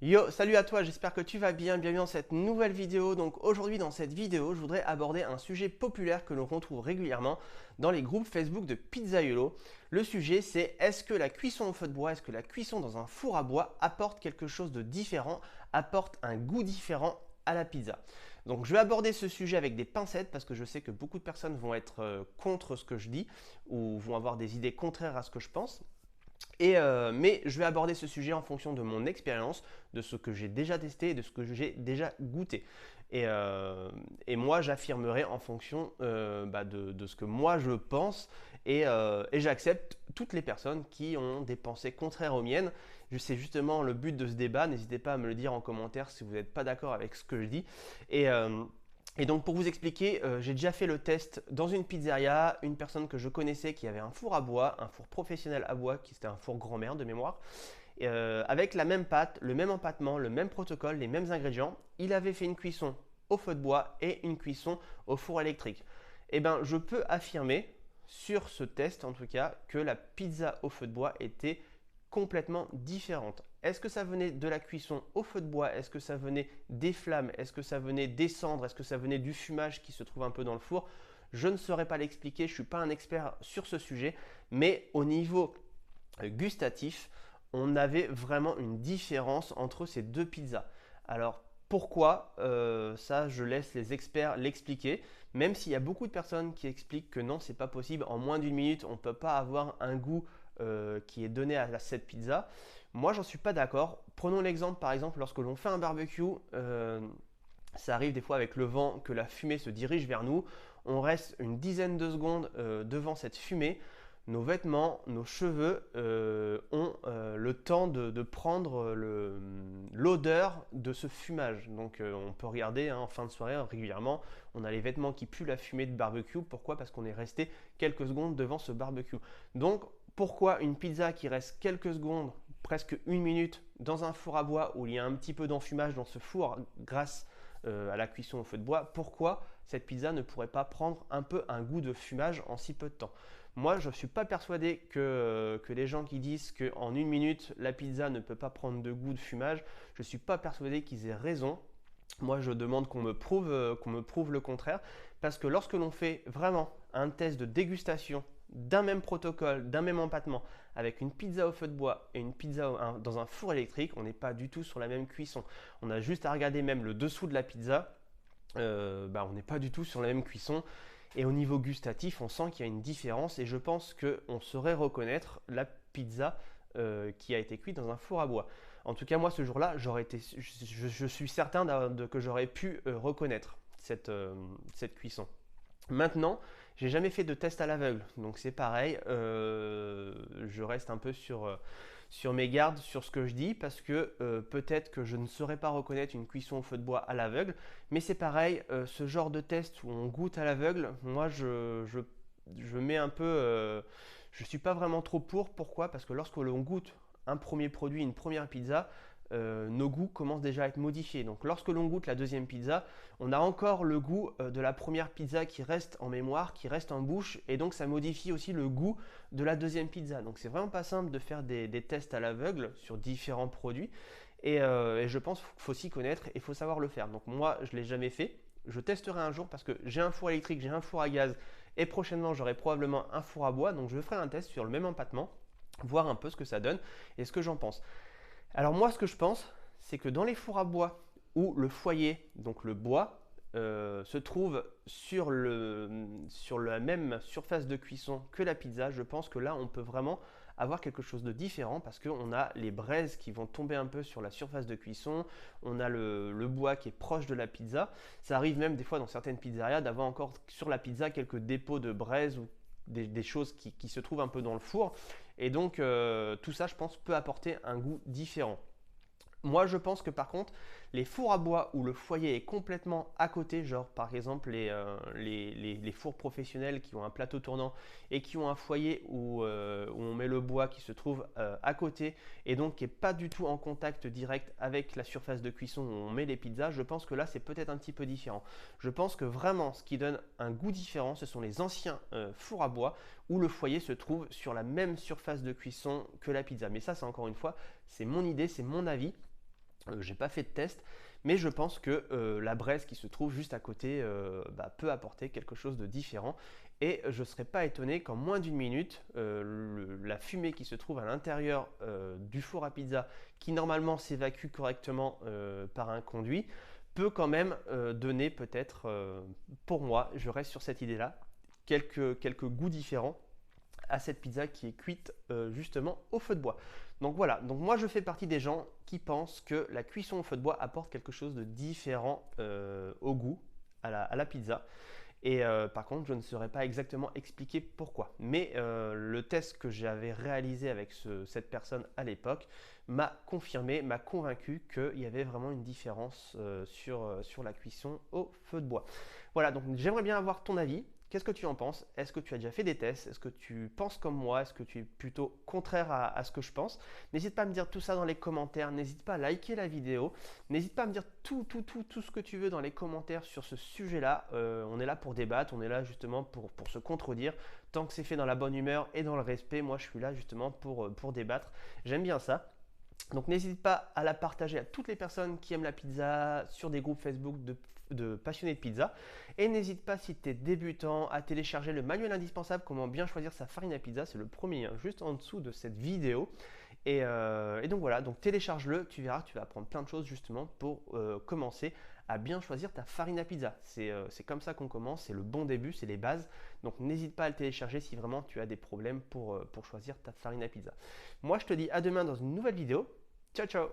Yo, salut à toi, j'espère que tu vas bien, bienvenue dans cette nouvelle vidéo. Donc aujourd'hui dans cette vidéo, je voudrais aborder un sujet populaire que l'on retrouve régulièrement dans les groupes Facebook de Pizzaiolo. Le sujet c'est est-ce que la cuisson au feu de bois, est-ce que la cuisson dans un four à bois apporte quelque chose de différent, apporte un goût différent à la pizza. Donc je vais aborder ce sujet avec des pincettes parce que je sais que beaucoup de personnes vont être contre ce que je dis ou vont avoir des idées contraires à ce que je pense. Mais je vais aborder ce sujet en fonction de mon expérience, de ce que j'ai déjà testé et de ce que j'ai déjà goûté. Et, euh, et moi, j'affirmerai en fonction de ce que moi je pense et j'accepte toutes les personnes qui ont des pensées contraires aux miennes. C'est justement le but de ce débat. N'hésitez pas à me le dire en commentaire si vous n'êtes pas d'accord avec ce que je dis. Et, euh, et donc pour vous expliquer, j'ai déjà fait le test dans une pizzeria, une personne que je connaissais qui avait un four à bois, un four professionnel à bois, qui c'était un four grand-mère de mémoire, avec la même pâte, le même empattement, le même protocole, les mêmes ingrédients. Il avait fait une cuisson au feu de bois et une cuisson au four électrique. Eh bien, je peux affirmer, sur ce test en tout cas, que la pizza au feu de bois était complètement différente. Est-ce que ça venait de la cuisson au feu de bois? Est-ce que ça venait des flammes? Est-ce que ça venait des cendres? Est-ce que ça venait du fumage qui se trouve un peu dans le four? Je ne saurais pas l'expliquer, je ne suis pas un expert sur ce sujet, mais au niveau gustatif, on avait vraiment une différence entre ces deux pizzas. Alors pourquoi ça, je laisse les experts l'expliquer, même s'il y a beaucoup de personnes qui expliquent que non, c'est pas possible, en moins d'une minute, on ne peut pas avoir un goût qui est donné à cette pizza. Moi, j'en suis pas d'accord. Prenons l'exemple, par exemple, lorsque l'on fait un barbecue, ça arrive des fois avec le vent que la fumée se dirige vers nous. On reste une dizaine de secondes devant cette fumée. Nos vêtements, nos cheveux ont le temps de prendre l'odeur de ce fumage. Donc on peut regarder en fin de soirée régulièrement, on a les vêtements qui puent la fumée de barbecue. Pourquoi? Parce qu'on est resté quelques secondes devant ce barbecue. Donc pourquoi une pizza qui reste quelques secondes, presque une minute, dans un four à bois où il y a un petit peu d'enfumage dans ce four grâce à la cuisson au feu de bois, pourquoi cette pizza ne pourrait pas prendre un peu un goût de fumage en si peu de temps? Moi, je ne suis pas persuadé que les gens qui disent qu'en une minute, la pizza ne peut pas prendre de goût de fumage, je ne suis pas persuadé qu'ils aient raison. Moi, je demande qu'on me prouve le contraire, parce que lorsque l'on fait vraiment un test de dégustation d'un même protocole, d'un même empattement, avec une pizza au feu de bois et une pizza dans un four électrique, on n'est pas du tout sur la même cuisson. On a juste à regarder même le dessous de la pizza, on n'est pas du tout sur la même cuisson. Et au niveau gustatif, on sent qu'il y a une différence et je pense qu'on saurait reconnaître la pizza qui a été cuite dans un four à bois. En tout cas, moi, ce jour-là, je suis certain que j'aurais pu reconnaître cette cuisson. Maintenant, j'ai jamais fait de test à l'aveugle, donc c'est pareil. Je reste un peu sur mes gardes sur ce que je dis parce que peut-être que je ne saurais pas reconnaître une cuisson au feu de bois à l'aveugle, mais c'est pareil. Ce genre de test où on goûte à l'aveugle, moi je mets un peu, je suis pas vraiment trop pour. Pourquoi? Parce que lorsque l'on goûte un premier produit, une première pizza, nos goûts commencent déjà à être modifiés. Donc lorsque l'on goûte la deuxième pizza, on a encore le goût de la première pizza qui reste en mémoire, qui reste en bouche, et donc ça modifie aussi le goût de la deuxième pizza. Donc c'est vraiment pas simple de faire des tests à l'aveugle sur différents produits, et je pense qu'il faut s'y connaître et il faut savoir le faire. Donc moi, je ne l'ai jamais fait. Je testerai un jour parce que j'ai un four électrique, j'ai un four à gaz, et prochainement j'aurai probablement un four à bois, donc je ferai un test sur le même empattement, voir un peu ce que ça donne et ce que j'en pense. Alors moi, ce que je pense, c'est que dans les fours à bois où le foyer, donc le bois, se trouve sur la même surface de cuisson que la pizza, je pense que là, on peut vraiment avoir quelque chose de différent parce qu'on a les braises qui vont tomber un peu sur la surface de cuisson, on a le bois qui est proche de la pizza. Ça arrive même des fois dans certaines pizzerias d'avoir encore sur la pizza quelques dépôts de braises ou des choses qui se trouvent un peu dans le four. Et donc tout ça, je pense, peut apporter un goût différent. Moi, je pense que par contre, les fours à bois où le foyer est complètement à côté, genre par exemple les fours professionnels qui ont un plateau tournant et qui ont un foyer où on met le bois qui se trouve à côté et donc qui n'est pas du tout en contact direct avec la surface de cuisson où on met les pizzas, je pense que là, c'est peut-être un petit peu différent. Je pense que vraiment, ce qui donne un goût différent, ce sont les anciens fours à bois où le foyer se trouve sur la même surface de cuisson que la pizza. Mais ça, c'est encore une fois, c'est mon idée, c'est mon avis. J'ai pas fait de test, mais je pense que la braise qui se trouve juste à côté peut apporter quelque chose de différent. Et je ne serais pas étonné qu'en moins d'une minute, la fumée qui se trouve à l'intérieur du four à pizza, qui normalement s'évacue correctement par un conduit, peut quand même donner peut-être, pour moi, je reste sur cette idée-là, quelques goûts différents à cette pizza qui est cuite justement au feu de bois. Donc voilà, donc moi je fais partie des gens qui pensent que la cuisson au feu de bois apporte quelque chose de différent au goût à la pizza. Et par contre, je ne saurais pas exactement expliquer pourquoi. Mais le test que j'avais réalisé avec cette personne à l'époque m'a confirmé, m'a convaincu qu'il y avait vraiment une différence sur la cuisson au feu de bois. Voilà, donc j'aimerais bien avoir ton avis. Qu'est-ce que tu en penses? Est-ce que tu as déjà fait des tests? Est-ce que tu penses comme moi? Est-ce que tu es plutôt contraire à ce que je pense? N'hésite pas à me dire tout ça dans les commentaires. N'hésite pas à liker la vidéo. N'hésite pas à me dire tout ce que tu veux dans les commentaires sur ce sujet-là. On est là pour débattre, on est là justement pour se contredire. Tant que c'est fait dans la bonne humeur et dans le respect, moi je suis là justement pour débattre. J'aime bien ça. Donc n'hésite pas à la partager à toutes les personnes qui aiment la pizza sur des groupes Facebook de passionnés de pizza. Et n'hésite pas, si tu es débutant, à télécharger le manuel indispensable comment bien choisir sa farine à pizza. C'est le premier lien juste en dessous de cette vidéo. Et donc voilà, donc télécharge-le, tu verras, tu vas apprendre plein de choses justement pour commencer à bien choisir ta farine à pizza. C'est comme ça qu'on commence, c'est le bon début, c'est les bases. Donc n'hésite pas à le télécharger si vraiment tu as des problèmes pour choisir ta farine à pizza. Moi je te dis à demain dans une nouvelle vidéo. Ciao ciao.